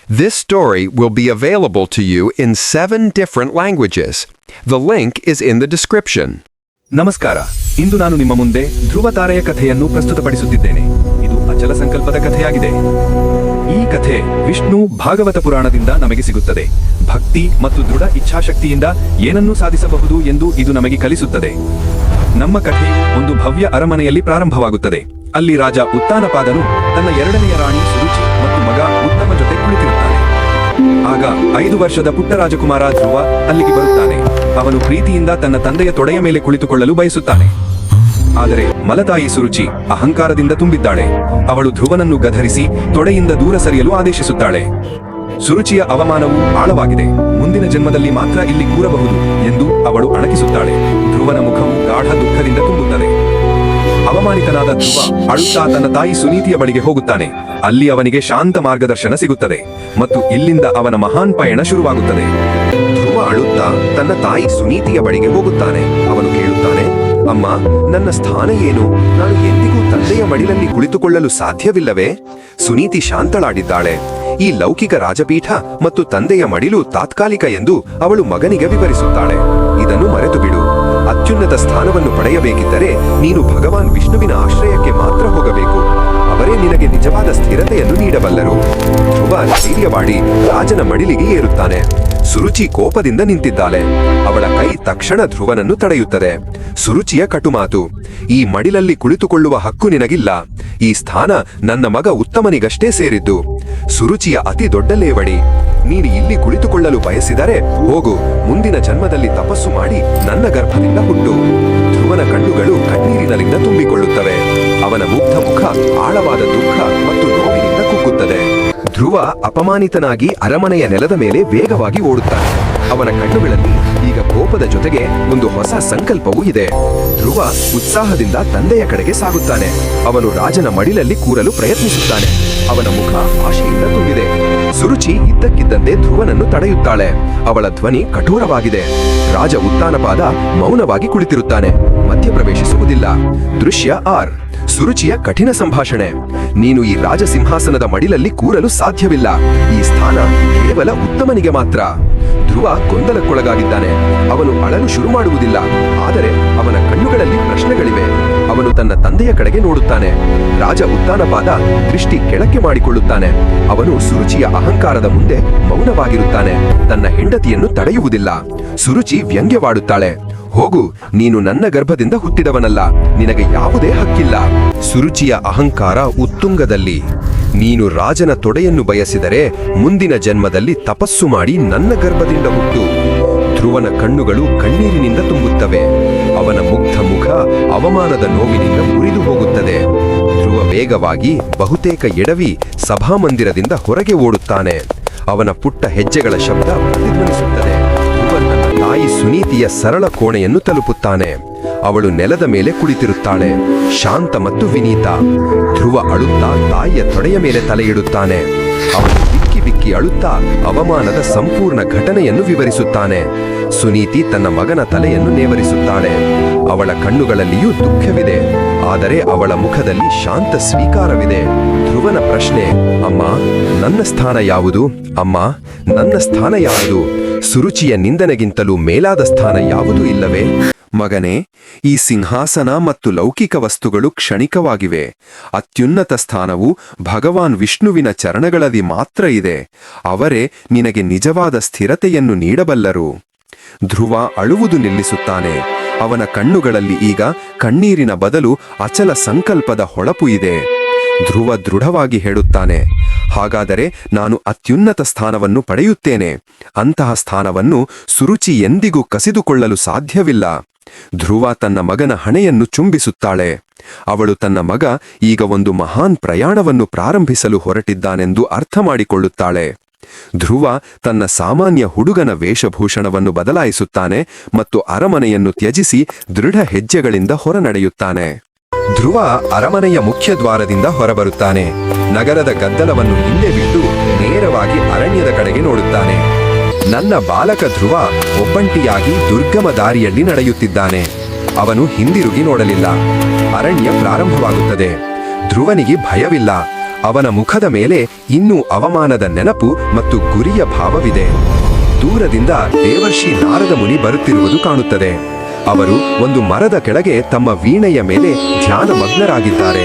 This story will be available to you in 7 different languages. The link is in the description. ನಮಸ್ಕಾರ. ಇಂದು ನಾನು ನಿಮ್ಮ ಮುಂದೆ ಧ್ರುವ ತಾರೆಯ ಕಥೆಯನ್ನು ಪ್ರಸ್ತುತಪಡಿಸುತ್ತಿದ್ದೇನೆ. ಇದು ಅಚಲ ಸಂಕಲ್ಪದ ಕಥೆಯಾಗಿದೆ. ಈ ಕಥೆ ವಿಷ್ಣು ಭಾಗವತ ಪುರಾಣದಿಂದ ನಮಗೆ ಸಿಗುತ್ತದೆ. ಭಕ್ತಿ ಮತ್ತು ದೃಢ ಇಚ್ಛಾಶಕ್ತಿಯಿಂದ ಏನನ್ನೂ ಸಾಧಿಸಬಹುದು ಎಂದು ಇದು ನಮಗೆ ಕಲಿಸುತ್ತದೆ. ನಮ್ಮ ಕಥೆ ಒಂದು ಭವ್ಯ ಅರಮನೆಯಲ್ಲಿ ಪ್ರಾರಂಭವಾಗುತ್ತದೆ. ಅಲ್ಲಿ ರಾಜ ಉತ್ತಾನಪಾದನು ತನ್ನ ಎರಡನೆಯ ರಾಣಿ ಸುರುಚಿ ಮತ್ತು ಮಗ ಉತ್ತಮ ಜೊತೆ ಕುಳಿತಿರುತ್ತಾನೆ. ಆಗ 5 ವರ್ಷದ ಪುಟ್ಟ ರಾಜಕುಮಾರ ಧ್ರುವ ಅಲ್ಲಿಗೆ ಬರುತ್ತಾನೆ. ಅವನು ಪ್ರೀತಿಯಿಂದ ತನ್ನ ತಂದೆಯ ತೊಡೆಯ ಮೇಲೆ ಕುಳಿತುಕೊಳ್ಳಲು ಬಯಸುತ್ತಾನೆ. ಆದರೆ ಮಲತಾಯಿ ಸುರುಚಿ ಅಹಂಕಾರದಿಂದ ತುಂಬಿದ್ದಾಳೆ. ಅವಳು ಧ್ರುವನನ್ನು ಗದರಿಸಿ ತೊಡೆಯಿಂದ ದೂರ ಸರಿಯಲು ಆದೇಶಿಸುತ್ತಾಳೆ. ಸುರುಚಿಯ ಅವಮಾನವು ಆಳವಾಗಿದೆ. ಮುಂದಿನ ಜನ್ಮದಲ್ಲಿ ಮಾತ್ರ ಇಲ್ಲಿ ಕೂರಬಹುದು ಎಂದು ಅವಳು ಅಣಕಿಸುತ್ತಾಳೆ. ಧ್ರುವನ ಮುಖವು ಗಾಢ ದುಃಖದಿಂದ ತುಂಬುತ್ತದೆ. ಅವಮಾನಿತನಾದ ಧ್ರುವ ಅಳುತ್ತಾ ತನ್ನ ತಾಯಿ ಸುನೀತಿಯ ಬಳಿಗೆ ಹೋಗುತ್ತಾನೆ. ಅಲ್ಲಿ ಅವನಿಗೆ ಶಾಂತ ಮಾರ್ಗದರ್ಶನ ಸಿಗುತ್ತದೆ ಮತ್ತು ಇಲ್ಲಿಂದ ಅವನ ಮಹಾನ್ ಪಯಣ ಶುರುವಾಗುತ್ತದೆ. ಧ್ರುವ ಅಳುತ್ತಾ ತನ್ನ ತಾಯಿ ಸುನೀತಿಯ ಬಳಿಗೆ ಹೋಗುತ್ತಾನೆ. ಅವನು ಕೇಳುತ್ತಾನೆ, ಅಮ್ಮ, ನನ್ನ ಸ್ಥಾನ ಏನು? ನಾನು ಎಂದಿಗೂ ತಂದೆಯ ಮಡಿಲಲ್ಲಿ ಕುಳಿತುಕೊಳ್ಳಲು ಸಾಧ್ಯವಿಲ್ಲವೇ? ಸುನೀತಿ ಶಾಂತಳಾಡಿದ್ದಾಳೆ. ಈ ಲೌಕಿಕ ರಾಜಪೀಠ ಮತ್ತು ತಂದೆಯ ಮಡಿಲು ತಾತ್ಕಾಲಿಕ ಎಂದು ಅವಳು ಮಗನಿಗೆ ವಿವರಿಸುತ್ತಾಳೆ. ಇದನ್ನು ಮರೆತು ಬಿಡು. ಅತ್ಯುನ್ನತ ಸ್ಥಾನವನ್ನು ಪಡೆಯಬೇಕಿದ್ದರೆ ನೀನು ಭಗವಾನ್ ವಿಷ್ಣುವಿನ ಆಶ್ರಯಕ್ಕೆ ಮಾತ್ರ ಹೋಗಬೇಕು. ಅವರೇ ನಿನಗೆ ನಿಜವಾದ ಸ್ಥಿರತೆಯನ್ನು ನೀಡಬಲ್ಲರು. ಧ್ರುವ ಧೈರ್ಯವಾಡಿ ರಾಜನ ಮಡಿಲಿಗೆ ಏರುತ್ತಾನೆ. ಸುರುಚಿ ಕೋಪದಿಂದ ನಿಂತಿದ್ದಾಳೆ. ಅವಳ ಕೈ ತಕ್ಷಣ ಧ್ರುವನನ್ನು ತಡೆಯುತ್ತದೆ. ಸುರುಚಿಯ ಕಟುಮಾತು, ಈ ಮಡಿಲಲ್ಲಿ ಕುಳಿತುಕೊಳ್ಳುವ ಹಕ್ಕು ನಿನಗಿಲ್ಲ. ಈ ಸ್ಥಾನ ನನ್ನ ಮಗ ಉತ್ತಮನಿಗಷ್ಟೇ ಸೇರಿದ್ದು. ಸುರುಚಿಯ ಅತಿ ದೊಡ್ಡ ಲೇವಡಿ. ನೀನು ಇಲ್ಲಿ ಕುಳಿತುಕೊಳ್ಳಲು ಬಯಸಿದರೆ ಹೋಗು. ಮುಂದಿನ ಜನ್ಮದಲ್ಲಿ ತಪಸ್ಸು ಮಾಡಿ ನನ್ನ ಗರ್ಭದಿಂದ ಹುಟ್ಟು. ಧ್ರುವನ ಕಣ್ಣುಗಳು ಕಣ್ಣೀರಿನಲ್ಲಿಂದ ತುಂಬಿಕೊಳ್ಳುತ್ತವೆ. ಅವನ ಮುಗ್ಧ ಮುಖ ಆಳವಾದ ದುಃಖ ಮತ್ತು ನೋವಿನಿಂದ ಕುಗ್ಗುತ್ತದೆ. ಧ್ರುವ ಅಪಮಾನಿತನಾಗಿ ಅರಮನೆಯ ನೆಲದ ಮೇಲೆ ವೇಗವಾಗಿ ಓಡುತ್ತಾನೆ. ಅವನ ಕಣ್ಣುಗಳಲ್ಲಿ ಈಗ ಕೋಪದ ಜೊತೆಗೆ ಒಂದು ಹೊಸ ಸಂಕಲ್ಪವೂ ಇದೆ. ಧ್ರುವ ಉತ್ಸಾಹದಿಂದ ತಂದೆಯ ಕಡೆಗೆ ಸಾಗುತ್ತಾನೆ. ಅವನು ರಾಜನ ಮಡಿಲಲ್ಲಿ ಕೂರಲು ಪ್ರಯತ್ನಿಸುತ್ತಾನೆ. ಅವನ ಮುಖ ಆಶೆಯಿಂದ ತುಂಬಿದೆ. ಸುರುಚಿ ಇದ್ದಕ್ಕಿದ್ದಂತೆ ಧ್ರುವನನ್ನು ತಡೆಯುತ್ತಾಳೆ. ಅವಳ ಧ್ವನಿ ಕಠೋರವಾಗಿದೆ. ರಾಜ ಉತ್ತಾನಪಾದ ಮೌನವಾಗಿ ಕುಳಿತಿರುತ್ತಾನೆ. ಮಧ್ಯಪ್ರವೇಶಿಸುವುದಿಲ್ಲ. ದೃಶ್ಯ 6. ಸುರುಚಿಯ ಕಠಿಣ ಸಂಭಾಷಣೆ. ನೀನು ಈ ರಾಜ ಸಿಂಹಾಸನದ ಮಡಿಲಲ್ಲಿ ಕೂರಲು ಸಾಧ್ಯವಿಲ್ಲ. ಈ ಸ್ಥಾನ ಕೇವಲ ಉತ್ತಮನಿಗೆ ಮಾತ್ರ. ಧ್ರುವ ಗೊಂದಲಕ್ಕೊಳಗಾಗಿದ್ದಾನೆ. ಅವನು ಅಳಲು ಶುರು ಮಾಡುವುದಿಲ್ಲ. ಆದರೆ ಅವನ ಕಣ್ಣುಗಳಲ್ಲಿ ಪ್ರಶ್ನೆಗಳಿವೆ. ಅವನು ತನ್ನ ತಂದೆಯ ಕಡೆಗೆ ನೋಡುತ್ತಾನೆ. ರಾಜ ಉತ್ತಾನಪಾದ ದೃಷ್ಟಿ ಕೆಳಕ್ಕೆ ಮಾಡಿಕೊಳ್ಳುತ್ತಾನೆ. ಅವನು ಸುರುಚಿಯ ಅಹಂಕಾರದ ಮುಂದೆ ಮೌನವಾಗಿರುತ್ತಾನೆ. ತನ್ನ ಹೆಂಡತಿಯನ್ನು ತಡೆಯುವುದಿಲ್ಲ. ಸುರುಚಿ ವ್ಯಂಗ್ಯವಾಡುತ್ತಾಳೆ, ಹೋಗು, ನೀನು ನನ್ನ ಗರ್ಭದಿಂದ ಹುಟ್ಟಿದವನಲ್ಲ. ನಿನಗೆ ಯಾವುದೇ ಹಕ್ಕಿಲ್ಲ. ಸುರುಚಿಯ ಅಹಂಕಾರ ಉತ್ತುಂಗದಲ್ಲಿ. ನೀನು ರಾಜನ ತೊಡೆಯನ್ನು ಬಯಸಿದರೆ ಮುಂದಿನ ಜನ್ಮದಲ್ಲಿ ತಪಸ್ಸು ಮಾಡಿ ನನ್ನ ಗರ್ಭದಿಂದ ಹುಟ್ಟು. ಧ್ರುವನ ಕಣ್ಣುಗಳು ಕಣ್ಣೀರಿನಿಂದ ತುಂಬುತ್ತವೆ. ಅವನ ಮುಗ್ಧ ಮುಖ ಅವಮಾನದ ನೋವಿನಿಂದ ಮುರಿದು ಹೋಗುತ್ತದೆ. ಧ್ರುವ ವೇಗವಾಗಿ ಬಹುತೇಕ ಎಡವಿ ಸಭಾಮಂದಿರದಿಂದ ಹೊರಗೆ ಓಡುತ್ತಾನೆ. ಅವನ ಪುಟ್ಟ ಹೆಜ್ಜೆಗಳ ಶಬ್ದ ಪ್ರತಿಧ್ವನಿಸುತ್ತದೆ. ತಾಯಿ ಸುನೀತಿಯ ಸರಳ ಕೋಣೆಯನ್ನು ತಲುಪುತ್ತಾನೆ. ಅವಳು ನೆಲದ ಮೇಲೆ ಕುಳಿತಿರುತ್ತಾಳೆ, ಶಾಂತ ಮತ್ತು ವಿನೀತ. ಧ್ರುವ ಅಳುತ್ತಾ ತಾಯಿಯ ತೊಡೆಯ ಮೇಲೆ ತಲೆ ಇಡುತ್ತಾನೆ. ಅವನು ಬಿಕ್ಕಿ ಬಿಕ್ಕಿ ಅಳುತ್ತಾ ಅವಮಾನದ ಸಂಪೂರ್ಣ ಘಟನೆಯನ್ನು ವಿವರಿಸುತ್ತಾನೆ. ಸುನೀತಿ ತನ್ನ ಮಗನ ತಲೆಯನ್ನು ನೇವರಿಸುತ್ತಾಳೆ. ಅವಳ ಕಣ್ಣುಗಳಲ್ಲಿಯೂ ದುಃಖವಿದೆ, ಆದರೆ ಅವಳ ಮುಖದಲ್ಲಿ ಶಾಂತ ಸ್ವೀಕಾರವಿದೆ. ಧ್ರುವನ ಪ್ರಶ್ನೆ, ಅಮ್ಮ, ನನ್ನ ಸ್ಥಾನ ಯಾವುದು? ಅಮ್ಮ, ನನ್ನ ಸ್ಥಾನ ಯಾವುದು? ಸುರುಚಿಯ ನಿಂದನೆಗಿಂತಲೂ ಮೇಲಾದ ಸ್ಥಾನ ಯಾವುದೂ ಇಲ್ಲವೇ? ಮಗನೇ, ಈ ಸಿಂಹಾಸನ ಮತ್ತು ಲೌಕಿಕ ವಸ್ತುಗಳು ಕ್ಷಣಿಕವಾಗಿವೆ. ಅತ್ಯುನ್ನತ ಸ್ಥಾನವು ಭಗವಾನ್ ವಿಷ್ಣುವಿನ ಚರಣಗಳಲ್ಲಿ ಮಾತ್ರ ಇದೆ. ಅವರೇ ನಿನಗೆ ನಿಜವಾದ ಸ್ಥಿರತೆಯನ್ನು ನೀಡಬಲ್ಲರು. ಧ್ರುವ ಅಳುವುದು ನಿಲ್ಲಿಸುತ್ತಾನೆ. ಅವನ ಕಣ್ಣುಗಳಲ್ಲಿ ಈಗ ಕಣ್ಣೀರಿನ ಬದಲು ಅಚಲ ಸಂಕಲ್ಪದ ಹೊಳಪು ಇದೆ. ಧ್ರುವ ದೃಢವಾಗಿ ಹೇಳುತ್ತಾನೆ, ಹಾಗಾದರೆ ನಾನು ಅತ್ಯುನ್ನತ ಸ್ಥಾನವನ್ನು ಪಡೆಯುತ್ತೇನೆ. ಅಂತಹ ಸ್ಥಾನವನ್ನು ಸುರುಚಿ ಎಂದಿಗೂ ಕಸಿದುಕೊಳ್ಳಲು ಸಾಧ್ಯವಿಲ್ಲ. ಧ್ರುವ ತನ್ನ ಮಗನ ಹಣೆಯನ್ನು ಚುಂಬಿಸುತ್ತಾಳೆ. ಅವಳು ತನ್ನ ಮಗ ಈಗ ಒಂದು ಮಹಾನ್ ಪ್ರಯಾಣವನ್ನು ಪ್ರಾರಂಭಿಸಲು ಹೊರಟಿದ್ದಾನೆಂದು ಅರ್ಥ ಮಾಡಿಕೊಳ್ಳುತ್ತಾಳೆ. ಧ್ರುವ ತನ್ನ ಸಾಮಾನ್ಯ ಹುಡುಗನ ವೇಷಭೂಷಣವನ್ನು ಬದಲಾಯಿಸುತ್ತಾನೆ ಮತ್ತು ಅರಮನೆಯನ್ನು ತ್ಯಜಿಸಿ ದೃಢ ಹೆಜ್ಜೆಗಳಿಂದ ಹೊರನಡೆಯುತ್ತಾನೆ. ಧ್ರುವ ಅರಮನೆಯ ಮುಖ್ಯ ದ್ವಾರದಿಂದ ಹೊರಬರುತ್ತಾನೆ. ನಗರದ ಗದ್ದಲವನ್ನು ಹಿಂದೆ ಬಿಟ್ಟು ನೇರವಾಗಿ ಅರಣ್ಯದ ಕಡೆಗೆ ನೋಡುತ್ತಾನೆ. ನನ್ನ ಬಾಲಕ ಧ್ರುವ ಒಬ್ಬಂಟಿಯಾಗಿ ದುರ್ಗಮ ದಾರಿಯಲ್ಲಿ ನಡೆಯುತ್ತಿದ್ದಾನೆ. ಅವನು ಹಿಂದಿರುಗಿ ನೋಡಲಿಲ್ಲ. ಅರಣ್ಯ ಪ್ರಾರಂಭವಾಗುತ್ತದೆ. ಧ್ರುವನಿಗೆ ಭಯವಿಲ್ಲ. ಅವನ ಮುಖದ ಮೇಲೆ ಇನ್ನೂ ಅವಮಾನದ ನೆನಪು ಮತ್ತು ಗುರಿಯ ಭಾವವಿದೆ. ದೂರದಿಂದ ದೇವರ್ಷಿ ನಾರದ ಮುನಿ ಬರುತ್ತಿರುವುದು ಕಾಣುತ್ತದೆ. ಅವರು ಒಂದು ಮರದ ಕೆಳಗೆ ತಮ್ಮ ವೀಣೆಯ ಮೇಲೆ ಧ್ಯಾನಮಗ್ನರಾಗಿದ್ದಾರೆ.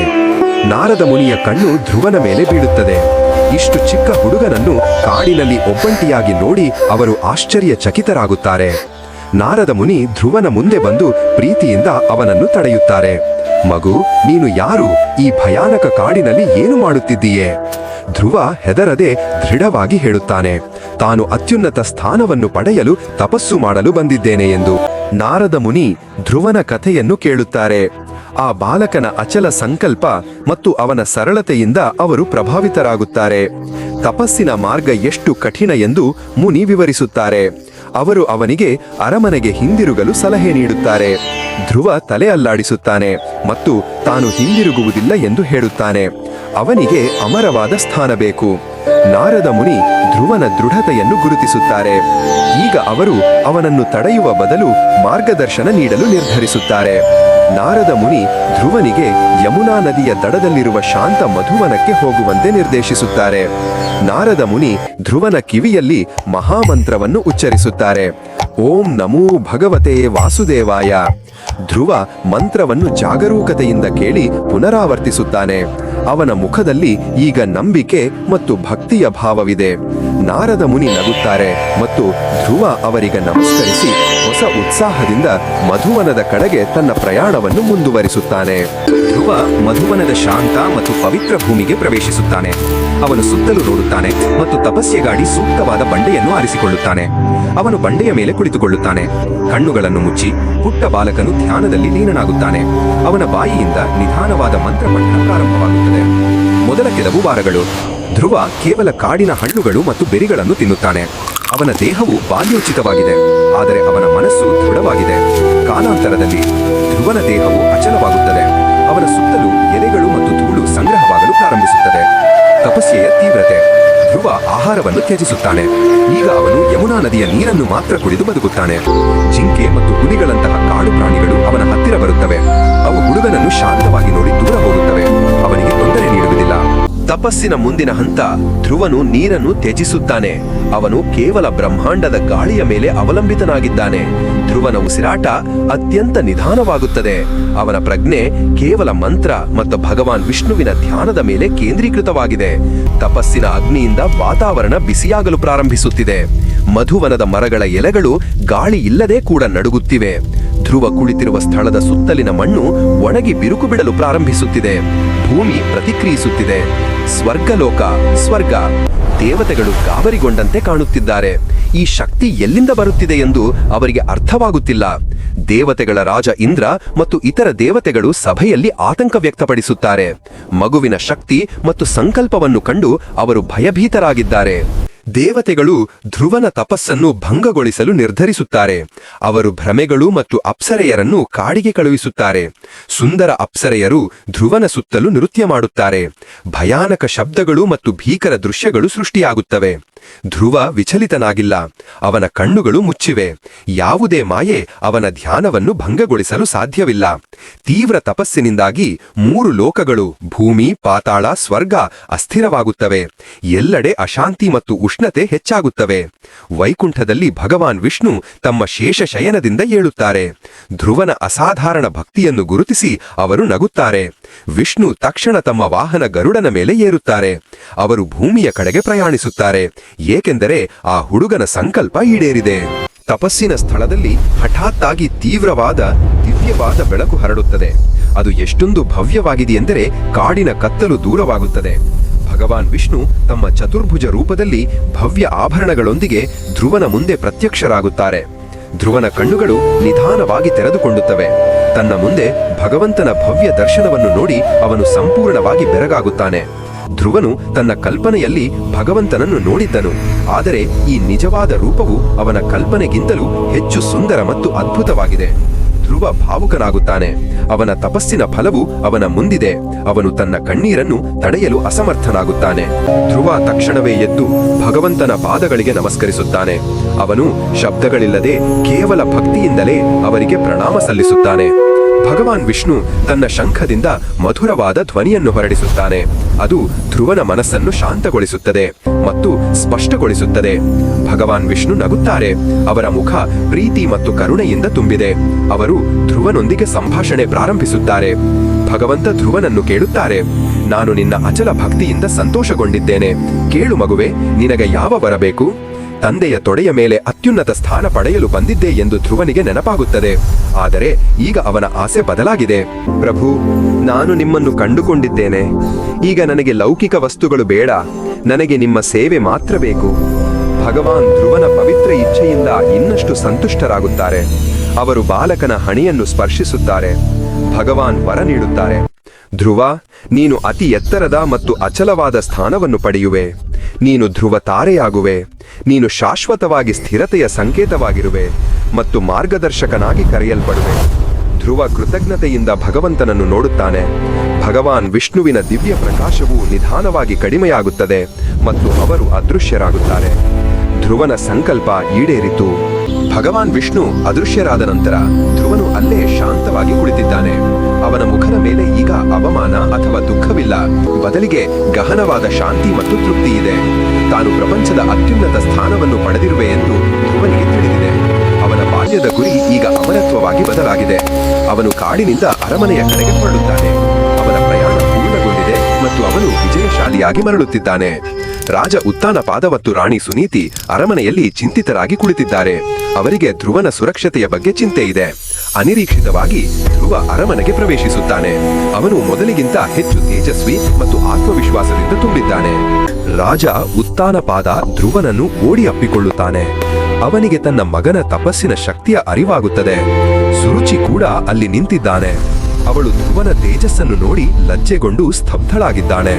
ನಾರದ ಮುನಿಯ ಕಣ್ಣು ಧ್ರುವನ ಮೇಲೆ ಬೀಳುತ್ತದೆ. ಇಷ್ಟು ಚಿಕ್ಕ ಹುಡುಗನನ್ನು ಕಾಡಿನಲ್ಲಿ ಒಬ್ಬಂಟಿಯಾಗಿ ನೋಡಿ ಅವರು ಆಶ್ಚರ್ಯಚಕಿತರಾಗುತ್ತಾರೆ. ನಾರದ ಮುನಿ ಧ್ರುವನ ಮುಂದೆ ಬಂದು ಪ್ರೀತಿಯಿಂದ ಅವನನ್ನು ತಡೆಯುತ್ತಾರೆ. ಮಗು, ನೀನು ಯಾರು? ಈ ಭಯಾನಕ ಕಾಡಿನಲ್ಲಿ ಏನು ಮಾಡುತ್ತಿದ್ದೀಯೆ? ಧ್ರುವ ಹೆದರದೆ ದೃಢವಾಗಿ ಹೇಳುತ್ತಾನೆ, ತಾನು ಅತ್ಯುನ್ನತ ಸ್ಥಾನವನ್ನು ಪಡೆಯಲು ತಪಸ್ಸು ಮಾಡಲು ಬಂದಿದ್ದೇನೆ ಎಂದು. ನಾರದ ಮುನಿ ಧ್ರುವನ ಕಥೆಯನ್ನು ಕೇಳುತ್ತಾರೆ. ಆ ಬಾಲಕನ ಅಚಲ ಸಂಕಲ್ಪ ಮತ್ತು ಅವನ ಸರಳತೆಯಿಂದ ಅವರು ಪ್ರಭಾವಿತರಾಗುತ್ತಾರೆ. ತಪಸ್ಸಿನ ಮಾರ್ಗ ಎಷ್ಟು ಕಠಿಣ ಎಂದು ಮುನಿ ವಿವರಿಸುತ್ತಾರೆ. ಅವರು ಅವನಿಗೆ ಅರಮನೆಗೆ ಹಿಂದಿರುಗಲು ಸಲಹೆ ನೀಡುತ್ತಾರೆ. ಧ್ರುವ ತಲೆ ಅಲ್ಲಾಡಿಸುತ್ತಾನೆ ಮತ್ತು ತಾನು ಹಿಂದಿರುಗುವುದಿಲ್ಲ ಎಂದು ಹೇಳುತ್ತಾನೆ. ಅವನಿಗೆ ಅಮರವಾದ ಸ್ಥಾನ ಬೇಕು. ನಾರದ ಮುನಿ ಧ್ರುವನ ದೃಢತೆಯನ್ನು ಗುರುತಿಸುತ್ತಾರೆ. ಈಗ ಅವರು ಅವನನ್ನು ತಡೆಯುವ ಬದಲು ಮಾರ್ಗದರ್ಶನ ನೀಡಲು ನಿರ್ಧರಿಸುತ್ತಾರೆ. ನಾರದ ಮುನಿ ಧ್ರುವನಿಗೆ ಯಮುನಾ ನದಿಯ ದಡದಲ್ಲಿರುವ ಶಾಂತ ಮಧುವನಕ್ಕೆ ಹೋಗುವಂತೆ ನಿರ್ದೇಶಿಸುತ್ತಾರೆ. ನಾರದ ಮುನಿ ಧ್ರುವನ ಕಿವಿಯಲ್ಲಿ ಮಹಾಮಂತ್ರವನ್ನು ಉಚ್ಚರಿಸುತ್ತಾರೆ. ಓಂ ನಮೋ ಭಗವತೆ ವಾಸುದೇವಾಯ. ಧ್ರುವ ಮಂತ್ರವನ್ನು ಜಾಗರೂಕತೆಯಿಂದ ಕೇಳಿ ಪುನರಾವರ್ತಿಸುತ್ತಾನೆ. ಅವನ ಮುಖದಲ್ಲಿ ಈಗ ನಂಬಿಕೆ ಮತ್ತು ಭಕ್ತಿಯ ಭಾವವಿದೆ. ನಾರದ ಮುನಿ ನಗುತ್ತಾರೆ ಮತ್ತು ಧ್ರುವ ಅವರಿಗೆ ನಮಸ್ಕರಿಸಿ ಹೊಸ ಉತ್ಸಾಹದಿಂದ ಮಧುವನದ ಕಡೆಗೆ ತನ್ನ ಪ್ರಯಾಣವನ್ನು ಮುಂದುವರಿಸುತ್ತಾನೆ. ಧ್ರುವ ಮಧುವನದ ಶಾಂತ ಮತ್ತು ಪವಿತ್ರ ಭೂಮಿಗೆ ಪ್ರವೇಶಿಸುತ್ತಾನೆ. ಅವನು ಸುತ್ತಲೂ ನೋಡುತ್ತಾನೆ ಮತ್ತು ತಪಸ್ಯೆಗಾಗಿ ಸೂಕ್ತವಾದ ಬಂಡೆಯನ್ನು ಆರಿಸಿಕೊಳ್ಳುತ್ತಾನೆ. ಅವನು ಬಂಡೆಯ ಮೇಲೆ ಕುಳಿತುಕೊಳ್ಳುತ್ತಾನೆ. ಕಣ್ಣುಗಳನ್ನು ಮುಚ್ಚಿ ಪುಟ್ಟ ಬಾಲಕನು ಧ್ಯಾನದಲ್ಲಿ ಲೀನನಾಗುತ್ತಾನೆ. ಅವನ ಬಾಯಿಯಿಂದ ನಿಧಾನವಾದ ಮಂತ್ರ ಪಠಣ ಪ್ರಾರಂಭವಾಗುತ್ತದೆ. ಮೊದಲ ಕೆಲವು ವಾರಗಳು ಧ್ರುವ ಕೇವಲ ಕಾಡಿನ ಹಣ್ಣುಗಳು ಮತ್ತು ಬೆರಿಗಳನ್ನು ತಿನ್ನುತ್ತಾನೆ. ಅವನ ದೇಹವು ಬಾಲ್ಯೋಚಿತವಾಗಿದೆ, ಆದರೆ ಅವನ ಮನಸ್ಸು ದೃಢವಾಗಿದೆ. ಕಾಲಾಂತರದಲ್ಲಿ ಧ್ರುವನ ದೇಹವು ಅಚಲವಾಗುತ್ತದೆ. ಅವನ ಸುತ್ತಲೂ ಎಲೆಗಳು ಮತ್ತು ಧೂಳು ಸಂಗ್ರಹವಾಗಲು ಪ್ರಾರಂಭಿಸುತ್ತದೆ. ತಪಸ್ಯೆಯ ತೀವ್ರತೆ. ಧ್ರುವ ಆಹಾರವನ್ನು ತ್ಯಜಿಸುತ್ತಾನೆ. ಈಗ ಅವನು ಯಮುನಾ ನದಿಯ ನೀರನ್ನು ಮಾತ್ರ ಕುಡಿದು ಬದುಕುತ್ತಾನೆ. ಜಿಂಕೆ ಮತ್ತು ಹುಲಿಗಳಂತಹ ಕಾಡು ಪ್ರಾಣಿಗಳು ಅವನ ಹತ್ತಿರ ಬರುತ್ತವೆ. ಅವು ಹುಡುಗನನ್ನು ಶಾಂತವಾಗಿ ನೋಡಿ ದೂರ ಹೋಗುತ್ತವೆ. ಅವನಿಗೆ ತೊಂದರೆ ನೀಡುವುದಿಲ್ಲ. ತಪಸ್ಸಿನ ಮುಂದಿನ ಹಂತ, ಧ್ರುವನು ನೀರನ್ನು ತ್ಯಜಿಸುತ್ತಾನೆ. ಅವನು ಕೇವಲ ಬ್ರಹ್ಮಾಂಡದ ಗಾಳಿಯ ಮೇಲೆ ಅವಲಂಬಿತನಾಗಿದ್ದಾನೆ. ಧ್ರುವನ ಉಸಿರಾಟ ಅತ್ಯಂತ ನಿಧಾನವಾಗುತ್ತದೆ. ಅವನ ಪ್ರಜ್ಞೆ ಕೇವಲ ಮಂತ್ರ ಮತ್ತು ಭಗವಾನ್ ವಿಷ್ಣುವಿನ ಧ್ಯಾನದ ಮೇಲೆ ಕೇಂದ್ರೀಕೃತವಾಗಿದೆ. ತಪಸ್ಸಿನ ಅಗ್ನಿಯಿಂದ ವಾತಾವರಣ ಬಿಸಿಯಾಗಲು ಪ್ರಾರಂಭಿಸುತ್ತಿದೆ. ಮಧುವನದ ಮರಗಳ ಎಲೆಗಳು ಗಾಳಿ ಇಲ್ಲದೆ ಕೂಡ ನಡುಗುತ್ತಿವೆ. ಧ್ರುವ ಕುಳಿತಿರುವ ಸ್ಥಳದ ಸುತ್ತಲಿನ ಮಣ್ಣು ಒಣಗಿ ಬಿರುಕು ಬಿಡಲು ಪ್ರಾರಂಭಿಸುತ್ತಿದೆ. ಭೂಮಿ ಪ್ರತಿಕ್ರಿಯಿಸುತ್ತಿದೆ. ಸ್ವರ್ಗಲೋಕ, ಸ್ವರ್ಗ. ದೇವತೆಗಳು ಗಾಬರಿಗೊಂಡಂತೆ ಕಾಣುತ್ತಿದ್ದಾರೆ. ಈ ಶಕ್ತಿ ಎಲ್ಲಿಂದ ಬರುತ್ತಿದೆ ಎಂದು ಅವರಿಗೆ ಅರ್ಥವಾಗುತ್ತಿಲ್ಲ. ದೇವತೆಗಳ ರಾಜ ಇಂದ್ರ ಮತ್ತು ಇತರ ದೇವತೆಗಳು ಸಭೆಯಲ್ಲಿ ಆತಂಕ ವ್ಯಕ್ತಪಡಿಸುತ್ತಾರೆ. ಮಗುವಿನ ಶಕ್ತಿ ಮತ್ತು ಸಂಕಲ್ಪವನ್ನು ಕಂಡು ಅವರು ಭಯಭೀತರಾಗಿದ್ದಾರೆ. ದೇವತೆಗಳು ಧ್ರುವನ ತಪಸ್ಸನ್ನು ಭಂಗಗೊಳಿಸಲು ನಿರ್ಧರಿಸುತ್ತಾರೆ. ಅವರು ಭ್ರಮೆಗಳು ಮತ್ತು ಅಪ್ಸರೆಯರನ್ನು ಕಾಡಿಗೆ ಕಳುಹಿಸುತ್ತಾರೆ. ಸುಂದರ ಅಪ್ಸರೆಯರು ಧ್ರುವನ ಸುತ್ತಲೂ ನೃತ್ಯ ಮಾಡುತ್ತಾರೆ. ಭಯಾನಕ ಶಬ್ದಗಳು ಮತ್ತು ಭೀಕರ ದೃಶ್ಯಗಳು ಸೃಷ್ಟಿಯಾಗುತ್ತವೆ. ಧ್ರುವ ವಿಚಲಿತನಾಗಿಲ್ಲ. ಅವನ ಕಣ್ಣುಗಳು ಮುಚ್ಚಿವೆ. ಯಾವುದೇ ಮಾಯೆ ಅವನ ಧ್ಯಾನವನ್ನು ಭಂಗಗೊಳಿಸಲು ಸಾಧ್ಯವಿಲ್ಲ. ತೀವ್ರ ತಪಸ್ಸಿನಿಂದಾಗಿ 3 ಲೋಕಗಳು, ಭೂಮಿ, ಪಾತಾಳ, ಸ್ವರ್ಗ ಅಸ್ಥಿರವಾಗುತ್ತವೆ. ಎಲ್ಲೆಡೆ ಅಶಾಂತಿ ಮತ್ತು ಉಷ್ಣತೆ ಹೆಚ್ಚಾಗುತ್ತವೆ. ವೈಕುಂಠದಲ್ಲಿ ಭಗವಾನ್ ವಿಷ್ಣು ತಮ್ಮ ಶೇಷ ಶಯನದಿಂದ ಏಳುತ್ತಾರೆ. ಧ್ರುವನ ಅಸಾಧಾರಣ ಭಕ್ತಿಯನ್ನು ಗುರುತಿಸಿ ಅವರು ನಗುತ್ತಾರೆ. ವಿಷ್ಣು ತಕ್ಷಣ ತಮ್ಮ ವಾಹನ ಗರುಡನ ಮೇಲೆ ಏರುತ್ತಾರೆ. ಅವರು ಭೂಮಿಯ ಕಡೆಗೆ ಪ್ರಯಾಣಿಸುತ್ತಾರೆ, ಏಕೆಂದರೆ ಆ ಹುಡುಗನ ಸಂಕಲ್ಪ ಈಡೇರಿದೆ. ತಪಸ್ಸಿನ ಸ್ಥಳದಲ್ಲಿ ಹಠಾತ್ತಾಗಿ ತೀವ್ರವಾದ ದಿವ್ಯವಾದ ಬೆಳಕು ಹರಡುತ್ತದೆ. ಅದು ಎಷ್ಟೊಂದು ಭವ್ಯವಾಗಿದೆಯೆಂದರೆ ಕಾಡಿನ ಕತ್ತಲು ದೂರವಾಗುತ್ತದೆ. ಭಗವಾನ್ ವಿಷ್ಣು ತಮ್ಮ ಚತುರ್ಭುಜ ರೂಪದಲ್ಲಿ ಭವ್ಯ ಆಭರಣಗಳೊಂದಿಗೆ ಧ್ರುವನ ಮುಂದೆ ಪ್ರತ್ಯಕ್ಷರಾಗುತ್ತಾರೆ. ಧ್ರುವನ ಕಣ್ಣುಗಳು ನಿಧಾನವಾಗಿ ತೆರೆದುಕೊಳ್ಳುತ್ತವೆ. ತನ್ನ ಮುಂದೆ ಭಗವಂತನ ಭವ್ಯ ದರ್ಶನವನ್ನು ನೋಡಿ ಅವನು ಸಂಪೂರ್ಣವಾಗಿ ಬೆರಗಾಗುತ್ತಾನೆ. ಧ್ರುವನು ತನ್ನ ಕಲ್ಪನೆಯಲ್ಲಿ ಭಗವಂತನನ್ನು ನೋಡಿದ್ದನು, ಆದರೆ ಈ ನಿಜವಾದ ರೂಪವು ಅವನ ಕಲ್ಪನೆಗಿಂತಲೂ ಹೆಚ್ಚು ಸುಂದರ ಮತ್ತು ಅದ್ಭುತವಾಗಿದೆ. ಧ್ರುವ ಭಾವುಕನಾಗುತ್ತಾನೆ. ಅವನ ತಪಸ್ಸಿನ ಫಲವು ಅವನ ಮುಂದಿದೆ. ಅವನು ತನ್ನ ಕಣ್ಣೀರನ್ನು ತಡೆಯಲು ಅಸಮರ್ಥನಾಗುತ್ತಾನೆ. ಧ್ರುವ ತಕ್ಷಣವೇ ಎದ್ದು ಭಗವಂತನ ಪಾದಗಳಿಗೆ ನಮಸ್ಕರಿಸುತ್ತಾನೆ. ಅವನು ಶಬ್ದಗಳಿಲ್ಲದೆ ಕೇವಲ ಭಕ್ತಿಯಿಂದಲೇ ಅವರಿಗೆ ಪ್ರಣಾಮ ಸಲ್ಲಿಸುತ್ತಾನೆ. ಭಗವಾನ್ ವಿಷ್ಣು ತನ್ನ ಶಂಖದಿಂದ ಮಧುರವಾದ ಧ್ವನಿಯನ್ನು ಹೊರಡಿಸುತ್ತಾನೆ. ಅದು ಧ್ರುವನ ಮನಸ್ಸನ್ನು ಶಾಂತಗೊಳಿಸುತ್ತದೆ ಮತ್ತು ಸ್ಪಷ್ಟಗೊಳಿಸುತ್ತದೆ. ಭಗವಾನ್ ವಿಷ್ಣು ನಗುತ್ತಾರೆ. ಅವರ ಮುಖ ಪ್ರೀತಿ ಮತ್ತು ಕರುಣೆಯಿಂದ ತುಂಬಿದೆ. ಅವರು ಧ್ರುವನೊಂದಿಗೆ ಸಂಭಾಷಣೆ ಪ್ರಾರಂಭಿಸುತ್ತಾರೆ. ಭಗವಂತ ಧ್ರುವನನ್ನು ಕೇಳುತ್ತಾರೆ, ನಾನು ನಿನ್ನ ಅಚಲ ಭಕ್ತಿಯಿಂದ ಸಂತೋಷಗೊಂಡಿದ್ದೇನೆ. ಕೇಳು ಮಗುವೆ, ನಿನಗೆ ಯಾವ ಬರಬೇಕು? ತಂದೆಯ ತೊಡೆಯ ಮೇಲೆ ಅತ್ಯುನ್ನತ ಸ್ಥಾನ ಪಡೆಯಲು ಬಂದಿದ್ದೆ ಎಂದು ಧ್ರುವನಿಗೆ ನೆನಪಾಗುತ್ತದೆ. ಆದರೆ ಈಗ ಅವನ ಆಸೆ ಬದಲಾಗಿದೆ. ಪ್ರಭು, ನಾನು ನಿಮ್ಮನ್ನು ಕಂಡುಕೊಂಡಿದ್ದೇನೆ. ಈಗ ನನಗೆ ಲೌಕಿಕ ವಸ್ತುಗಳು ಬೇಡ. ನನಗೆ ನಿಮ್ಮ ಸೇವೆ ಮಾತ್ರ ಬೇಕು. ಭಗವಾನ್ ಧ್ರುವನ ಪವಿತ್ರ ಇಚ್ಛೆಯಿಂದ ಇನ್ನಷ್ಟು ಸಂತುಷ್ಟರಾಗುತ್ತಾರೆ. ಅವರು ಬಾಲಕನ ಹಣೆಯನ್ನು ಸ್ಪರ್ಶಿಸುತ್ತಾರೆ. ಭಗವಾನ್ ವರ ನೀಡುತ್ತಾರೆ. ಧ್ರುವ, ನೀನು ಅತಿ ಎತ್ತರದ ಮತ್ತು ಅಚಲವಾದ ಸ್ಥಾನವನ್ನು ಪಡೆಯುವೆ. ನೀನು ಧ್ರುವ ತಾರೆಯಾಗುವೆ. ನೀನು ಶಾಶ್ವತವಾಗಿ ಸ್ಥಿರತೆಯ ಸಂಕೇತವಾಗಿರುವೆ ಮತ್ತು ಮಾರ್ಗದರ್ಶಕನಾಗಿ ಕರೆಯಲ್ಪಡುವೆ. ಧ್ರುವ ಕೃತಜ್ಞತೆಯಿಂದ ಭಗವಂತನನ್ನು ನೋಡುತ್ತಾನೆ. ಭಗವಾನ್ ವಿಷ್ಣುವಿನ ದಿವ್ಯ ಪ್ರಕಾಶವು ನಿಧಾನವಾಗಿ ಕಡಿಮೆಯಾಗುತ್ತದೆ ಮತ್ತು ಅವರು ಅದೃಶ್ಯರಾಗುತ್ತಾರೆ. ಧ್ರುವನ ಸಂಕಲ್ಪ ಈಡೇರಿತು. ಭಗವಾನ್ ವಿಷ್ಣು ಅದೃಶ್ಯರಾದ ನಂತರ ಧ್ರುವನು ಅಲ್ಲೇ ಶಾಂತವಾಗಿ ಕುಳಿತಿದ್ದಾನೆ. ಅವನ ಮುಖದ ಮೇಲೆ ಈಗ ಅವಮಾನ ಅಥವಾ ದುಃಖವಿಲ್ಲ. ಬದಲಿಗೆ ಗಹನವಾದ ಶಾಂತಿ ಮತ್ತು ತೃಪ್ತಿ ಇದೆ. ತಾನು ಪ್ರಪಂಚದ ಅತ್ಯುನ್ನತ ಸ್ಥಾನವನ್ನು ಪಡೆದಿರುವೆ ಎಂದು ಧ್ರುವನಿಗೆ ತಿಳಿದಿದೆ. ಅವನ ಬಾಲ್ಯದ ಗುರಿ ಈಗ ಅಮರತ್ವವಾಗಿ ಬದಲಾಗಿದೆ. ಅವನು ಕಾಡಿನಿಂದ ಅರಮನೆಯ ಕಡೆಗೆ ಹೊರಡುತ್ತಾನೆ. ಅವನ ಪ್ರಯಾಣ ಪೂರ್ಣಗೊಂಡಿದೆ ಮತ್ತು ಅವನು ವಿಜಯಶಾಲಿಯಾಗಿ ಮರಳುತ್ತಿದ್ದಾನೆ. ರಾಜ ಉತ್ತಾನಪಾದ ಮತ್ತು ರಾಣಿ ಸುನೀತಿ ಅರಮನೆಯಲ್ಲಿ ಚಿಂತಿತರಾಗಿ ಕುಳಿತಿದ್ದಾರೆ. ಅವರಿಗೆ ಧ್ರುವನ ಸುರಕ್ಷತೆಯ ಬಗ್ಗೆ ಚಿಂತೆ ಇದೆ. ಅನಿರೀಕ್ಷಿತವಾಗಿ ಧ್ರುವ ಅರಮನೆಗೆ ಪ್ರವೇಶಿಸುತ್ತಾನೆ. ಅವನು ಮೊದಲಿಗಿಂತ ಹೆಚ್ಚು ತೇಜಸ್ವಿ ಮತ್ತು ಆತ್ಮವಿಶ್ವಾಸದಿಂದ ತುಂಬಿದ್ದಾನೆ. ರಾಜ ಉತ್ತಾನಪಾದ ಧ್ರುವನನ್ನು ಓಡಿ ಅಪ್ಪಿಕೊಳ್ಳುತ್ತಾನೆ. ಅವನಿಗೆ ತನ್ನ ಮಗನ ತಪಸ್ಸಿನ ಶಕ್ತಿಯ ಅರಿವಾಗುತ್ತದೆ. ಸುರುಚಿ ಕೂಡ ಅಲ್ಲಿ ನಿಂತಿದ್ದಾನೆ. ಅವಳು ಧ್ರುವನ ತೇಜಸ್ಸನ್ನು ನೋಡಿ ಲಜ್ಜೆಗೊಂಡು ಸ್ತಬ್ಧಳಾಗಿದ್ದಾಳೆ.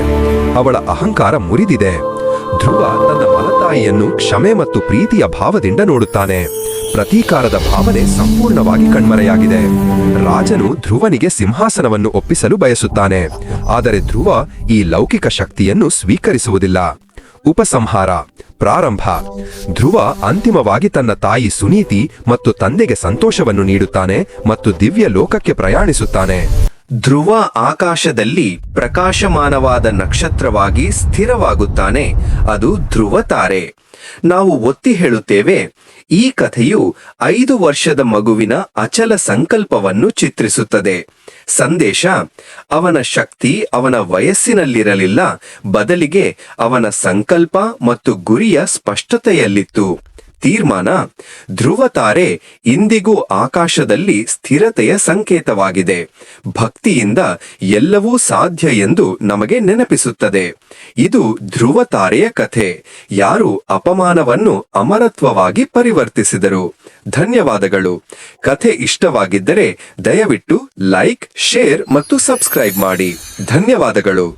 ಅವಳ ಅಹಂಕಾರ ಮುರಿದಿದೆ. ಧ್ರುವ ತನ್ನ ಮಲತಾಯಿಯನ್ನು ಕ್ಷಮೆ ಮತ್ತು ಪ್ರೀತಿಯ ಭಾವದಿಂದ ನೋಡುತ್ತಾನೆ. ಪ್ರತೀಕಾರದ ಭಾವನೆ ಸಂಪೂರ್ಣವಾಗಿ ಕಣ್ಮರೆಯಾಗಿದೆ. ರಾಜನು ಧ್ರುವನಿಗೆ ಸಿಂಹಾಸನವನ್ನು ಒಪ್ಪಿಸಲು ಬಯಸುತ್ತಾನೆ. ಆದರೆ ಧ್ರುವ ಈ ಲೌಕಿಕ ಶಕ್ತಿಯನ್ನು ಸ್ವೀಕರಿಸುವುದಿಲ್ಲ. ಉಪಸಂಹಾರ ಪ್ರಾರಂಭ. ಧ್ರುವ ಅಂತಿಮವಾಗಿ ತನ್ನ ತಾಯಿ ಸುನೀತಿ ಮತ್ತು ತಂದೆಗೆ ಸಂತೋಷವನ್ನು ನೀಡುತ್ತಾನೆ ಮತ್ತು ದಿವ್ಯ ಲೋಕಕ್ಕೆ ಪ್ರಯಾಣಿಸುತ್ತಾನೆ. ಧ್ರುವ ಆಕಾಶದಲ್ಲಿ ಪ್ರಕಾಶಮಾನವಾದ ನಕ್ಷತ್ರವಾಗಿ ಸ್ಥಿರವಾಗುತ್ತಾನೆ. ಅದು ಧ್ರುವ ತಾರೆ. ನಾವು ಒತ್ತಿ ಹೇಳುತ್ತೇವೆ, ಈ ಕಥೆಯು 5 ವರ್ಷದ ಮಗುವಿನ ಅಚಲ ಸಂಕಲ್ಪವನ್ನು ಚಿತ್ರಿಸುತ್ತದೆ. ಸಂದೇಶ: ಅವನ ಶಕ್ತಿ ಅವನ ವಯಸ್ಸಿನಲ್ಲಿರಲಿಲ್ಲ, ಬದಲಿಗೆ ಅವನ ಸಂಕಲ್ಪ ಮತ್ತು ಗುರಿಯ ಸ್ಪಷ್ಟತೆಯಲ್ಲಿತ್ತು. ತೀರ್ಮಾನ: ಧ್ರುವ ತಾರೆ ಇಂದಿಗೂ ಆಕಾಶದಲ್ಲಿ ಸ್ಥಿರತೆಯ ಸಂಕೇತವಾಗಿದೆ. ಭಕ್ತಿಯಿಂದ ಎಲ್ಲವೂ ಸಾಧ್ಯ ಎಂದು ನಮಗೆ ನೆನಪಿಸುತ್ತದೆ. ಇದು ಧ್ರುವ ತಾರೆಯ ಕಥೆ. ಯಾರು ಅಪಮಾನವನ್ನು ಅಮರತ್ವವಾಗಿ ಪರಿವರ್ತಿಸಿದರು. ಧನ್ಯವಾದಗಳು. ಕಥೆ ಇಷ್ಟವಾಗಿದ್ದರೆ ದಯವಿಟ್ಟು ಲೈಕ್, ಶೇರ್ ಮತ್ತು ಸಬ್ಸ್ಕ್ರೈಬ್ ಮಾಡಿ. ಧನ್ಯವಾದಗಳು.